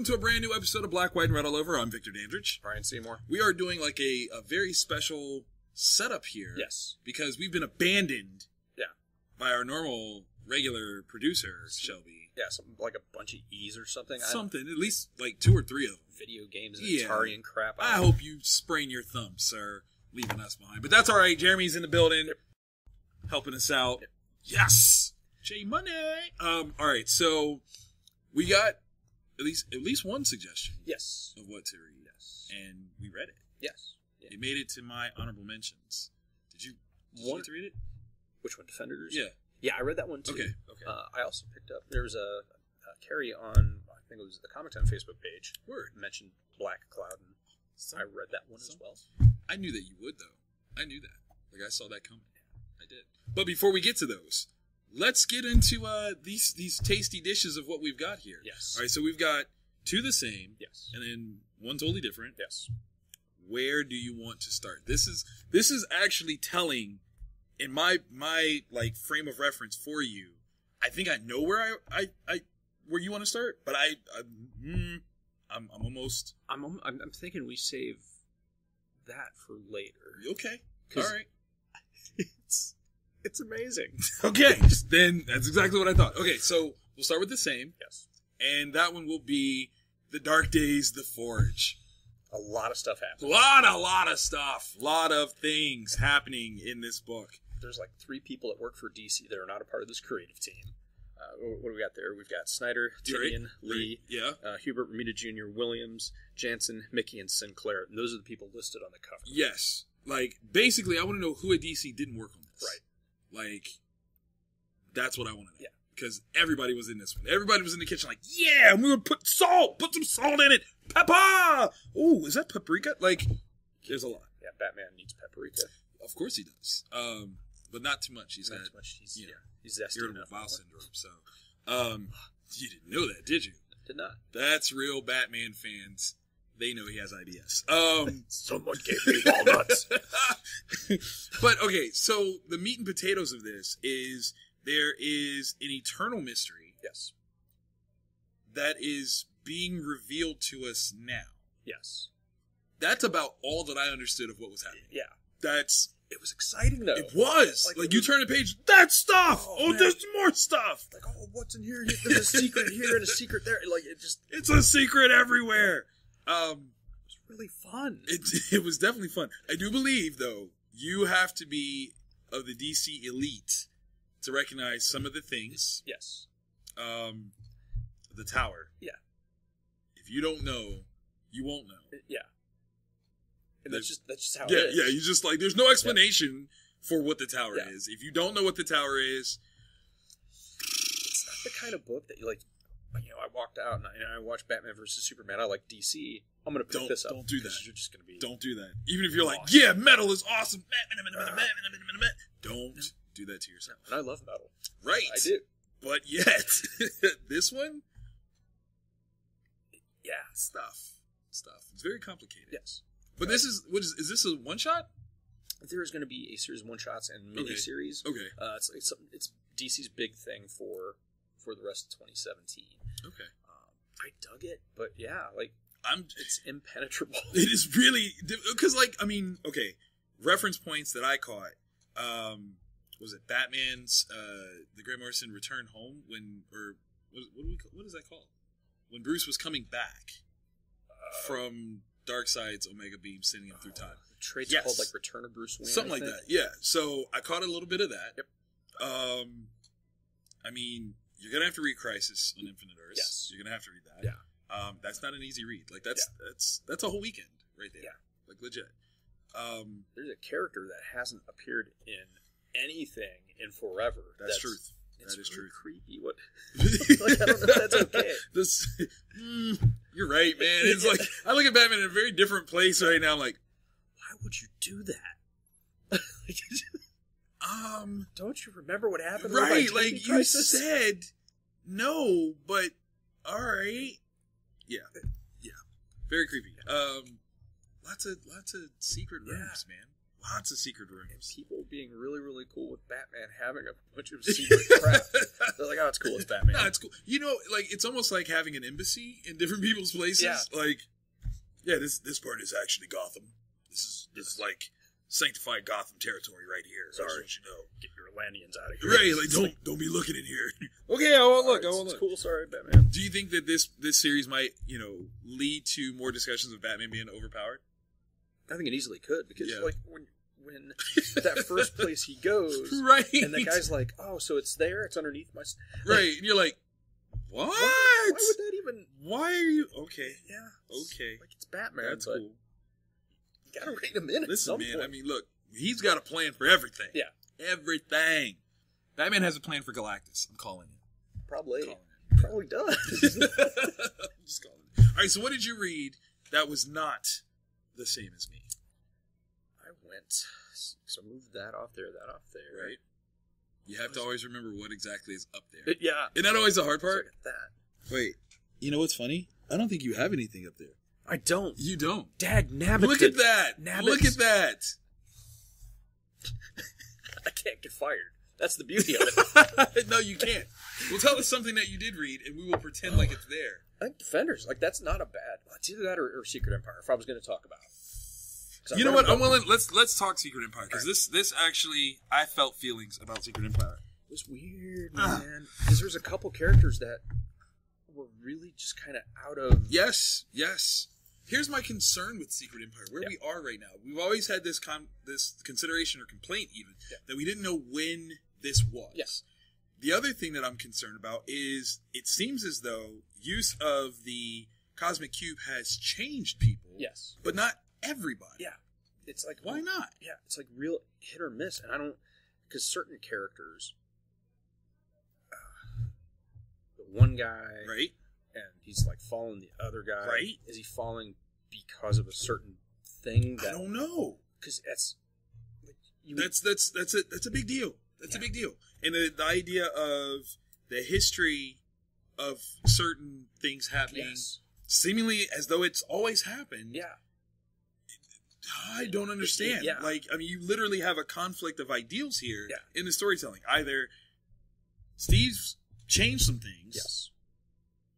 welcome to a brand new episode of Black, White, and Red All Over. I'm Victor Dandridge. Ryan Seymore. We are doing like a very special setup here. Yes. Because we've been abandoned. Yeah. By our normal, regular producer, Shelby. Yeah, something like a bunch of E's or something. Something, at least like 2 or 3 of them. Video games and Atari and crap. I hope you sprain your thumb, sir, leaving us behind. But that's all right. Jeremy's in the building, helping us out. Yep. Yes! J Money! All right, so we got at least one suggestion. Yes. Of what to read. Yes. And we read it. Yes. Yeah. It made it to my honorable mentions. Did you get to read it? Which one? Defenders? Yeah. Yeah, I read that one too. Okay. I also picked up, there was a Carrie on, I think it was the Comic Time Facebook page. Word. Mentioned Black Cloud, and I read that one as well. I knew that you would, though. I knew that. Like, I saw that coming. I did. But before we get to those, let's get into these tasty dishes of what we've got here. Yes. All right, so we've got 2 the same. Yes. And then 1 totally different. Yes. Where do you want to start? This is actually telling in my like frame of reference for you. I think I know where where you want to start, but I'm almost. I'm thinking we save that for later. Okay. All right. It's amazing. Okay. Then that's exactly what I thought. Okay, so we'll start with the same. Yes. And that one will be The Dark Days, The Forge. A lot of stuff happens. A lot of stuff. A lot of things happening in this book. There's like 3 people that work for DC that are not a part of this creative team. What do we got there? We've got Snyder, Tinian, Lee, Hubert, Romita Jr., Williams, Jansen, Mickey, and Sinclair. And those are the people listed on the cover. Yes. Like, basically, I want to know who at DC didn't work on this. Right. Like, that's what I want to know. Yeah. Because everybody was in this one. Everybody was in the kitchen like, yeah, and we would put some salt in it. Pepper! Ooh, is that paprika? Like, there's a lot. Yeah, Batman needs paprika. Of course he does. But not too much. He's zesty irritable enough. bowel syndrome. So, you didn't know that, did you? Did not. That's real Batman fans. They know he has ideas. Someone gave me walnuts. But okay, so the meat and potatoes of this is there is an eternal mystery. Yes. That is being revealed to us now. Yes. That's about all that I understood of what was happening. Yeah. It was exciting, though. It was. Like you turn the page, that's stuff! Oh, there's more stuff! Like, what's in here? There's a secret here and a secret there. Like, it's a secret everywhere! It was really fun. It was definitely fun. I do believe, though, you have to be of the DC elite to recognize some of the things. Yes. The tower. Yeah. If you don't know, you won't know. Yeah. And that's just how it is. Yeah, you just like, there's no explanation for what the tower is. If you don't know what the tower is. It's not the kind of book that you like, I walked out and I watched Batman versus Superman. I like DC. I'm going to pick this up. Don't do that. You're just going to be. Don't do that. Even if you're like, yeah, metal is awesome. Don't do that to yourself. And I love metal. Right. I do. But yet, this one? Yeah. Stuff. It's very complicated. Yes. But this is this a one shot? There is going to be a series of one shots and mini series. Okay. It's DC's big thing for the rest of 2017. Okay. I dug it, but yeah, like it's impenetrable. It is really because reference points that I caught. Was it Batman's the Grant Morrison Return Home what is that called? When Bruce was coming back from Darkseid's Omega Beam sending him through time. The trade's called like Return of Bruce Wayne. Something like that. Yeah. So I caught a little bit of that. Yep. You're gonna have to read Crisis on Infinite Earths. Yes. You're gonna have to read that. Yeah. That's not an easy read. Like that's a whole weekend right there. Yeah. Like legit. There's a character that hasn't appeared in anything in forever. That's truth. It's that is really truth. creepy. What? Like, I don't know if that's okay. You're right, man. It's like I look at Batman in a very different place right now. I'm like, why would you do that? Don't you remember what happened? Right, like you said, no, but all right, yeah, very creepy. Lots of secret rooms, man. Lots of secret rooms. And people being really, really cool with Batman having a bunch of secret crap. They're like, oh, it's cool, it's Batman. No, it's cool. You know, like, it's almost like having an embassy in different people's places. Yeah. Like, yeah, this part is actually Gotham. This is like sanctified Gotham territory right here. Sorry, you know. Get your Atlanteans out of here. Right, like, don't be looking in here. Okay, I won't look. It's cool, sorry, Batman. Do you think that this series might, you know, lead to more discussions of Batman being overpowered? I think it easily could, because like when that first place he goes, right, and the guy's like, "Oh, so it's there? It's underneath my..." Right, and you're like, "What? Why would that even? Why are you okay? Yeah, okay, like it's Batman. That's cool. You gotta rein him in. Listen, at some man. point. I mean, look, he's got a plan for everything. Yeah, everything. Batman has a plan for Galactus. I'm calling it. Probably does. I'm just calling it. All right. So, what did you read that was not the same as me? So move that off there, right? You have to always remember what exactly is up there. Yeah. Isn't that always the hard part? That. Wait, you know what's funny? I don't think you have anything up there. I don't. You don't. Dag nabbit. Look at that. Look at that. I can't get fired. That's the beauty of it. No, you can't. Well, tell us something that you did read, and we will pretend like it's there. I think Defenders. Like, that's not a bad... It's either that or Secret Empire, if I was going to talk about it. You know what? I'm willing. Let's talk Secret Empire, because this actually, I felt feelings about Secret Empire. It was weird, man. Because there's a couple characters that were really just kind of out of... Yes. Here's my concern with Secret Empire, where we are right now. We've always had this consideration or complaint, even, that we didn't know when this was. Yes. The other thing that I'm concerned about is it seems as though use of the Cosmic Cube has changed people. Yes. But not everybody. Yeah. It's like... Why not? Yeah, it's like real hit or miss. And I don't... Because certain characters... the one guy... Right. And he's like following the other guy. Right. Is he following because of a certain thing that... I don't know. Because that's... Like, that's a big deal. That's a big deal. And the idea of the history of certain things happening seemingly as though it's always happened. Yeah. I don't understand. Yeah. Like, I mean, you literally have a conflict of ideals here in the storytelling. Either Steve's changed some things. Yes.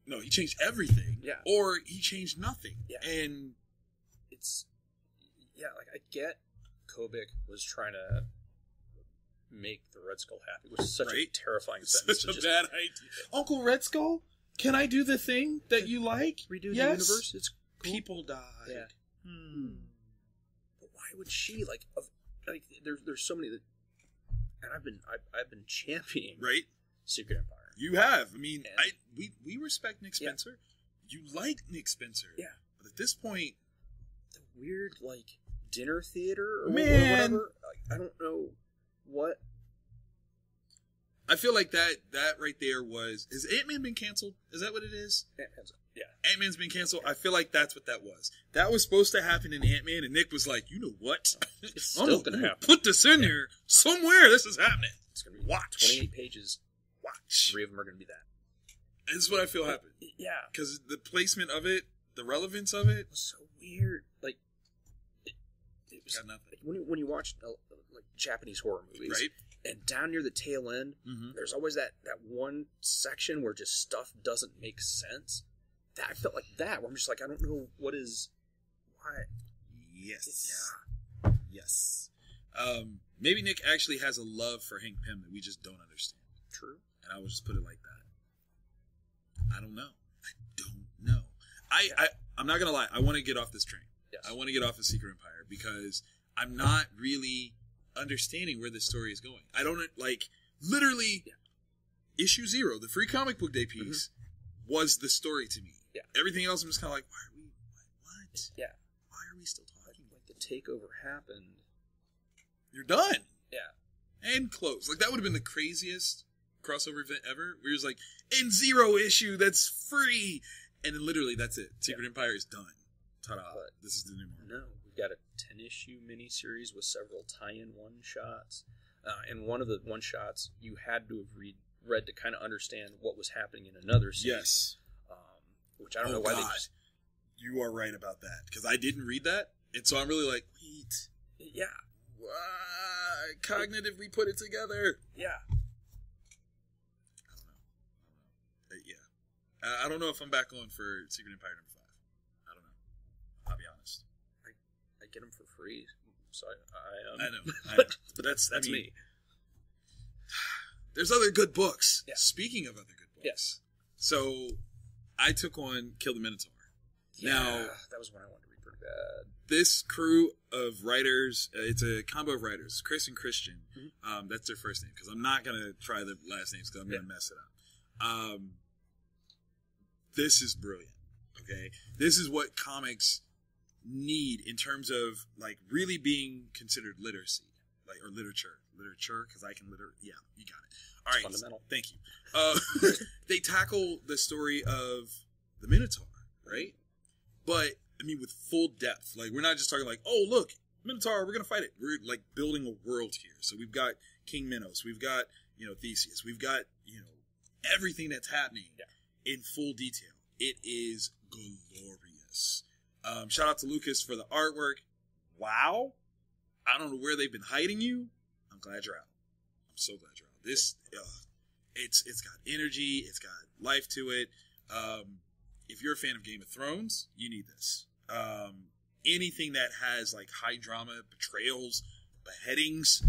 No, he changed everything. Yeah. Or he changed nothing. Yeah. And it's... Yeah, like, I get Kobik was trying to make the Red Skull happy, which is such a terrifying sentence. Such a bad idea. Uncle Red Skull, can I do the thing that you like? Redo the universe? It's cool. People died. Yeah. But why would she like there's so many that, and I've been championing Secret Empire. You have. I mean, we respect Nick Spencer. You like Nick Spencer. Yeah. But at this point, the weird like dinner theater or whatever. Like, I don't know what. I feel like that right there was... Has Ant-Man been canceled? Is that what it is? Ant-Man's been canceled. I feel like that's what that was. That was supposed to happen in Ant-Man, and Nick was like, you know what? It's still going to happen. Put this in here. Somewhere this is happening. It's going to be 28 pages. Watch. 3 of them are going to be that. This is what I feel happened. Yeah. Because the placement of it, the relevance of it... was so weird. Like, it was... Got nothing. Like, when you watch, like, Japanese horror movies... Right. And down near the tail end, there's always that one section where just stuff doesn't make sense. That I felt like that, where I'm just like, I don't know what is... Why? Yes. Yes. Maybe Nick actually has a love for Hank Pym that we just don't understand. True. And I will just put it like that. I don't know. I'm not going to lie. I want to get off this train. Yes. I want to get off of Secret Empire because I'm not really understanding where this story is going. I don't, like, literally, issue 0, the free comic book day piece, was the story to me. Yeah. Everything else, I'm just kind of like, what? Yeah. Why are we still talking? Like, the takeover happened. You're done. Yeah. And closed. Like, that would have been the craziest crossover event ever. Where it was like, in 0 issue, that's free. And then literally, that's it. Secret Empire is done. Ta-da. But this is the new one. No. Got a 10-issue miniseries with several tie-in one-shots. And one of the one-shots you had to have read to kind of understand what was happening in another series. Yes. Which I don't know why they just... You are right about that. Because I didn't read that. And so I'm really like, wait. Yeah. cognitively put it together. Yeah. I don't know if I'm back on for Secret Empire number 5. I don't know. I'll be honest. I get them for free, so I know. But that's me. There's other good books. Yeah. Speaking of other good books. Yes. So I took on Kill the Minotaur. Yeah, now, that was one I wanted to read pretty bad. This crew of writers, it's a combo of writers, Chris and Christian. Mm-hmm. That's their first name, because I'm not going to try the last names because I'm going to mess it up. This is brilliant, okay? This is what comics need in terms of, like, really being considered literacy, like, or literature, because I can yeah, you got it. All right, fundamental. Thank you. They tackle the story of the Minotaur, right? But, I mean, with full depth. Like, we're not just talking like, oh, look, Minotaur, we're going to fight it. We're, like, building a world here. So we've got King Minos. We've got, Theseus. We've got, everything that's happening in full detail. It is glorious. Shout out to Lucas for the artwork. Wow. I don't know where they've been hiding you. I'm glad you're out. I'm so glad you're out. This, it's got energy. It's got life to it. If you're a fan of Game of Thrones, you need this. Anything that has like high drama, betrayals, beheadings.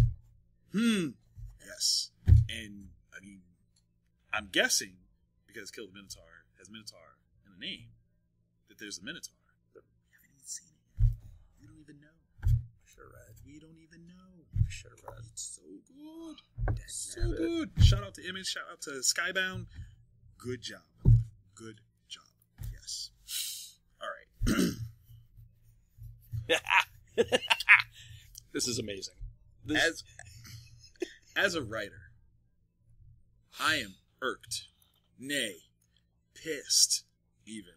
Yes. And I mean, I'm guessing because Kill the Minotaur has Minotaur in the name that there's a Minotaur. But we haven't even seen it yet. We don't even know. Sure, right. We don't even know. Sure, right. It's so good. So good. Shout out to Image. Shout out to Skybound. Good job. Good job. Yes. All right. This is amazing. As a writer, I am irked, nay, pissed, even,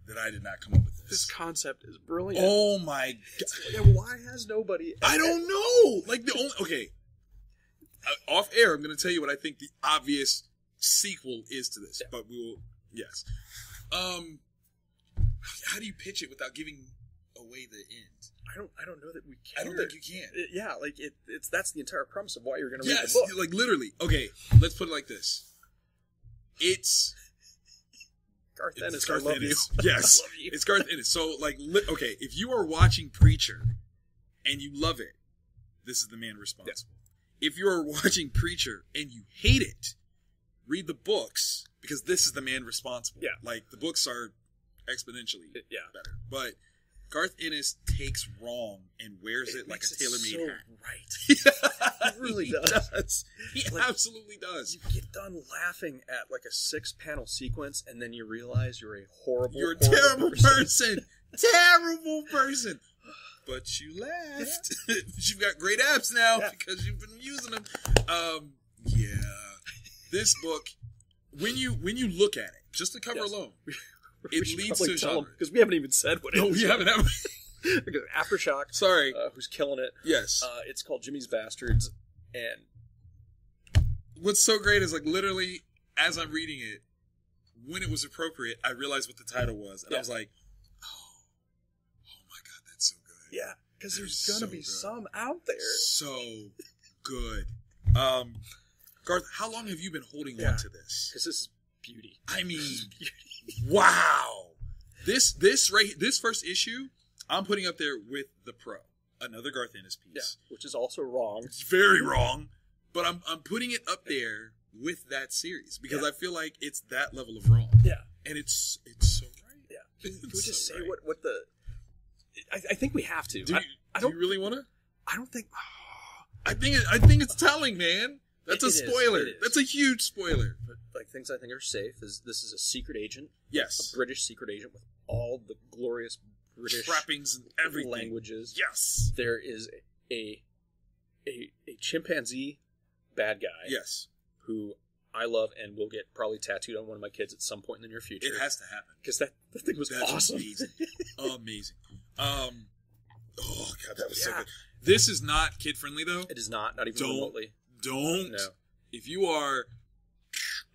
that I did not come up with this. This concept is brilliant. Oh my god! Why has nobody? I don't know. Like off air, I'm going to tell you what I think the obvious sequel is to this. Yeah. But we will. Yes. How do you pitch it without giving away the end? I don't know that we can. I don't think you can. That's the entire premise of why you're going to read the book. Like literally. Okay, let's put it like this. It's Garth Ennis. Garth Ennis. Yes, it's Garth Ennis. So, like, okay, if you are watching Preacher and you love it, this is the man responsible. Yeah. If you are watching Preacher and you hate it, read the books because this is the man responsible. Yeah, like the books are exponentially better, but Garth Ennis takes wrong and wears it like a tailor-made hat. Right. He really does. He absolutely does. You get done laughing at like a 6-panel sequence, and then you realize you're a terrible person. Terrible person. But you laughed. Yeah. You've got great abs now because you've been using them. This book, when you look at it, just the cover alone. It leads to a genre. Because we haven't even said what it is. No, we haven't. Aftershock. Sorry. Who's killing it. Yes. It's called Jimmy's Bastards. And what's so great is, like, literally, as I'm reading it, when it was appropriate, I realized what the title was. And I was like, oh my God, that's so good. Yeah. Because there's going to be some out there. So good. Garth, how long have you been holding on to this? Because this is beauty. I mean... Wow. This first issue, I'm putting up there with The Pro, another Garth Ennis piece. Yeah, which is also wrong. It's very wrong. But I'm putting it up there with that series because I feel like it's that level of wrong. Yeah. And it's so right. Yeah. Can we just say what the... I think we have to. Do you really want to? I don't think... I think it's telling, man. That's a spoiler. That's a huge spoiler. But, like, things I think are safe is this is a secret agent. Yes. A British secret agent with all the glorious British trappings and everything. Languages. Yes. There is a chimpanzee bad guy. Yes. Who I love and will get probably tattooed on one of my kids at some point in the near future. It has to happen. Because that thing was awesome. Amazing. Amazing. Oh, God, that was so good. This is not kid-friendly, though. It is not even remotely. Don't. No. If you are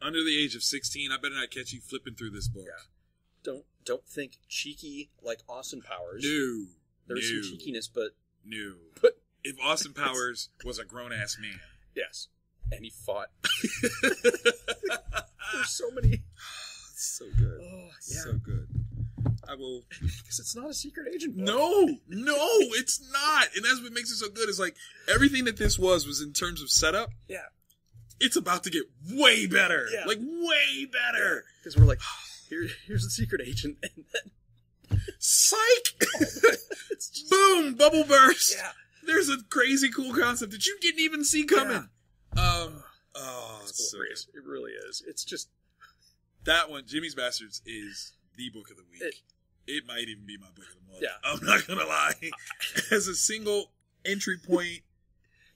under the age of 16, I better not catch you flipping through this book. Yeah. Don't think cheeky like Austin Powers. No. There's some cheekiness, but... No. But if Austin Powers was a grown ass man. Yes, and he fought. There's so many. It's so good. Oh, yeah. So good. I will, because it's not a secret agent book. No, it's not, and that's what makes it so good. Is like everything that this was in terms of setup. Yeah, it's about to get way better. Yeah. Like way better. Because we're like, here's the secret agent, and then psych. Boom, bubble burst. Yeah, there's a crazy cool concept that you didn't even see coming. Yeah. It's so great. It really is. It's just that one. Jimmy's Bastards is the book of the week. It might even be my book of the month. Yeah. I'm not gonna lie. As a single entry point,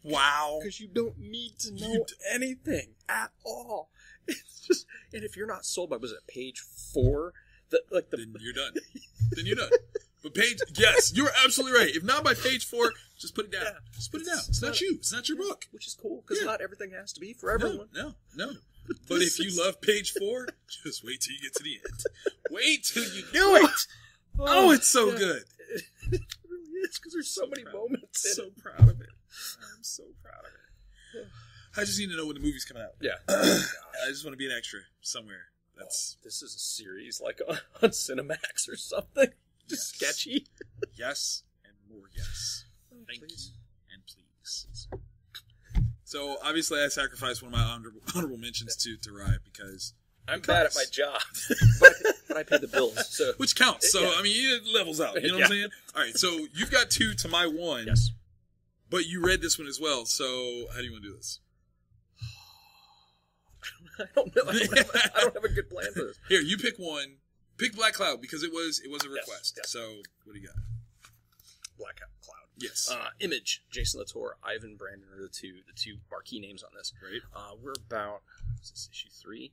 wow. Because you don't need to know anything at all. It's just, and if you're not sold by, was it page 4? Then you're done. Then you're done. But yes, you're absolutely right. If not by page 4, just put it down. Yeah. Just put it down. It's not you. It's not your book. Which is cool, because not everything has to be for everyone. No. But if you love page 4, just wait till you get to the end. Wait till you do it. Oh, it's so good. It really is, because there's so many moments. I'm so proud of it. I'm so proud of it. I just need to know when the movie's coming out. Yeah. I just want to be an extra somewhere. This is a series like on Cinemax or something. Just sketchy. Yes, and more yes. Thank you, and please. So, obviously, I sacrificed one of my honorable mentions to Riot because I'm bad at my job. but I pay the bills. So. Which counts. So, I mean, it levels out. You know what I'm saying? All right, so you've got 2 to my 1. Yes. But you read this one as well, so how do you want to do this? I don't know. I don't have a good plan for this. Here, you pick one. Pick Black Cloud because it was a request. Yes. So, what do you got? Black Cloud. Yes. Image, Jason Latour, Ivan Brandon are the two marquee names on this. Right. We're about, is this issue 3?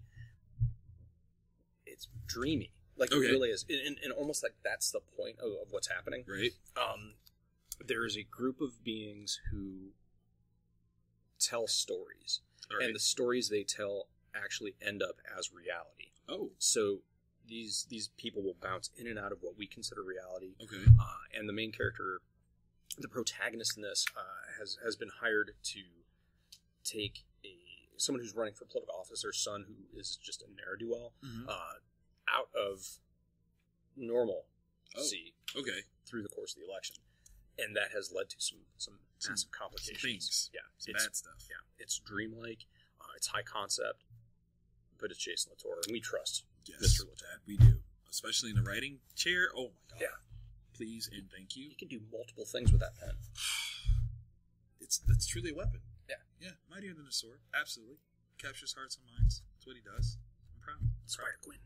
It's dreamy. Like, it really is. And almost like that's the point of what's happening. Right. There is a group of beings who tell stories. Right. And the stories they tell actually end up as reality. Oh. So these people will bounce in and out of what we consider reality. Okay. And the main character, the protagonist in this, has been hired to take someone who's running for political office, their son, who is just a ne'er-do-well, out of normalcy through the course of the election. And that has led to some massive complications. Some things. Yeah. Some bad stuff. Yeah. It's dreamlike. It's high concept. But it's Jason Latour. And we trust Mr. Latour. We do. Especially in the writing chair. Oh, my God. Yeah. Please and thank you. He can do multiple things with that pen. That's truly a weapon. Yeah. Yeah. Mightier than a sword. Absolutely. Captures hearts and minds. That's what he does. I'm proud. Spider-Gwen.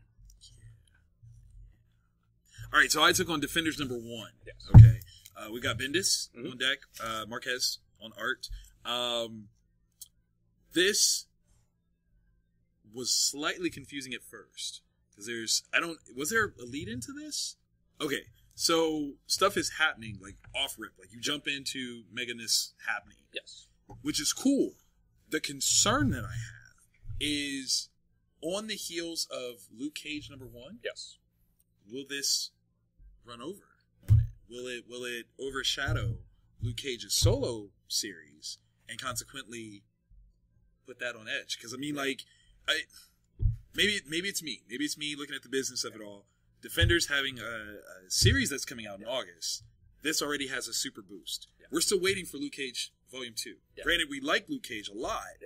All right, so I took on Defenders number 1. Yes. Okay. We got Bendis on deck, Marquez on art. This was slightly confusing at first because was there a lead into this? Okay, so stuff is happening like off rip, like you jump into Meganess happening. Yes, which is cool. The concern that I have is on the heels of Luke Cage number 1. Yes, will this run over on it? Will it overshadow Luke Cage's solo series and consequently put that on edge? Because I mean, like, maybe it's me. Maybe it's me looking at the business of it all. Defenders having a series that's coming out in August. This already has a super boost. Yeah. We're still waiting for Luke Cage Volume 2. Yeah. Granted, we like Luke Cage a lot,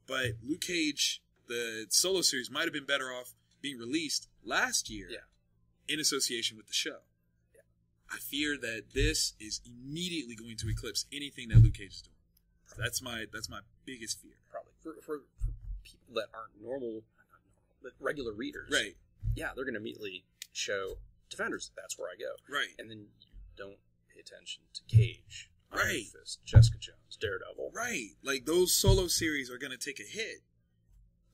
but Luke Cage, the solo series, might have been better off being released last year in association with the show. I fear that this is immediately going to eclipse anything that Luke Cage is doing. That's my biggest fear. Probably for people that aren't normal, but regular readers, right? Yeah, they're going to immediately show Defenders. That's where I go, right? And then you don't pay attention to Cage, right? Iron Fist, Jessica Jones, Daredevil, right? Like those solo series are going to take a hit.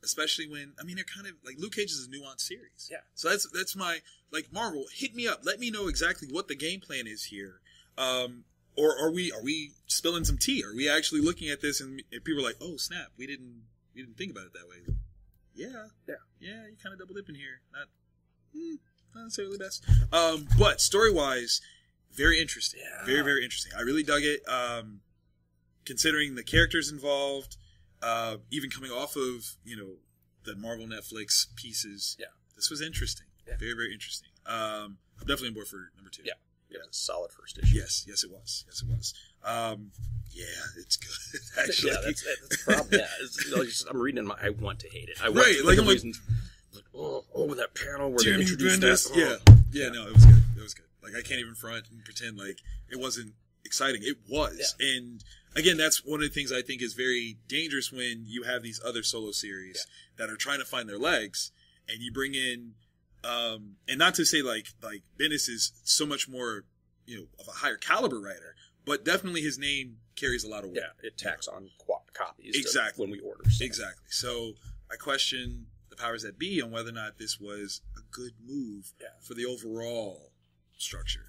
Especially when, I mean, they're kind of, like, Luke Cage is a nuanced series. Yeah. So that's my, like, Marvel, hit me up. Let me know exactly what the game plan is here. Or are we spilling some tea? Are we actually looking at this and people are like, oh, snap, we didn't think about it that way. Yeah, you kind of double dipping here. Not necessarily the best. But story-wise, very interesting. Yeah. Very, very interesting. I really dug it. considering the characters involved, even coming off of, the Marvel Netflix pieces. Yeah. This was interesting. Yeah. Very, very interesting. I'm definitely on board for number 2. Yeah. It was a solid first issue. Yes, it was. Yeah, it's good. Actually, yeah, that's the problem. Yeah, I'm reading I want to hate it. I want right, to, like the reasons. That panel where they introduced that. Yeah, no, it was good. It was good. Like, I can't even front and pretend like it wasn't exciting. It was, and again, that's one of the things I think is very dangerous when you have these other solo series that are trying to find their legs, and you bring in. And not to say like Bendis is so much more, of a higher caliber writer, but definitely his name carries a lot of weight. Yeah, it tacks on copies exactly when we order stuff. Exactly. So I question the powers that be on whether or not this was a good move for the overall structure.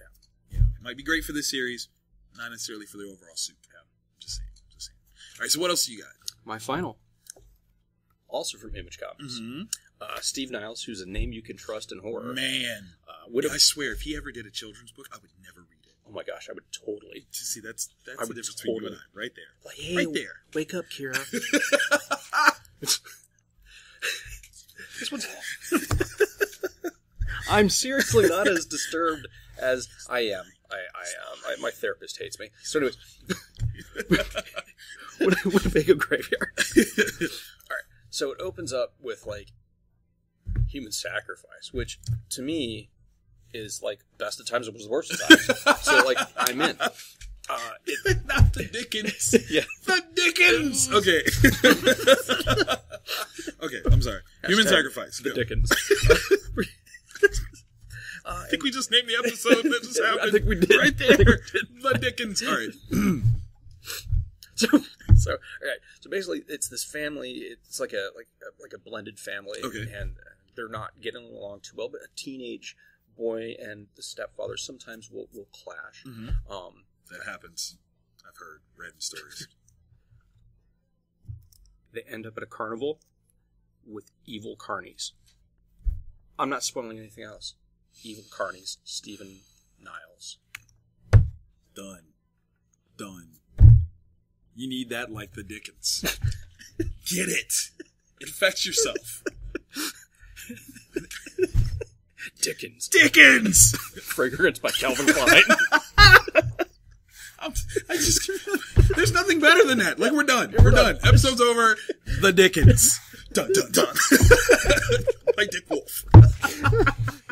Yeah. It might be great for this series, not necessarily for the overall soup. Yeah. Just saying. All right, so what else do you got? My final. Also from Image Comics. Mm-hmm. Steve Niles, who's a name you can trust in horror. Man. I swear, if he ever did a children's book, I would never read it. Oh my gosh, I would totally. See, that's the difference between you and I, right there. Like, hey, right there. Wake up, Kira. This one's... I'm seriously not as disturbed as I am. My therapist hates me. So anyways, Winnebago Graveyard. All right, so it opens up with like human sacrifice, which to me is like best of times, it was the worst of times. So like I'm in. Not the Dickens. Yeah, the Dickens. Okay. Okay, I'm sorry. Human sacrifice. The Dickens. I think we just named the episode that just happened. I think we did. Right there. The Dickens. All right. So, all right. So basically, it's this family. It's like a blended family, okay. And they're not getting along too well. But a teenage boy and the stepfather sometimes will clash. Mm-hmm. That happens. I've heard, read stories. They end up at a carnival with evil carnies. I'm not spoiling anything else. Evil carnies. Stephen Niles. Done. You need that like the Dickens. Get it. Infect yourself. Dickens! Fragrance by Calvin Klein. There's nothing better than that. Like, we're done. We're done. Episode's over. The Dickens. Dun. Like Dick Wolf.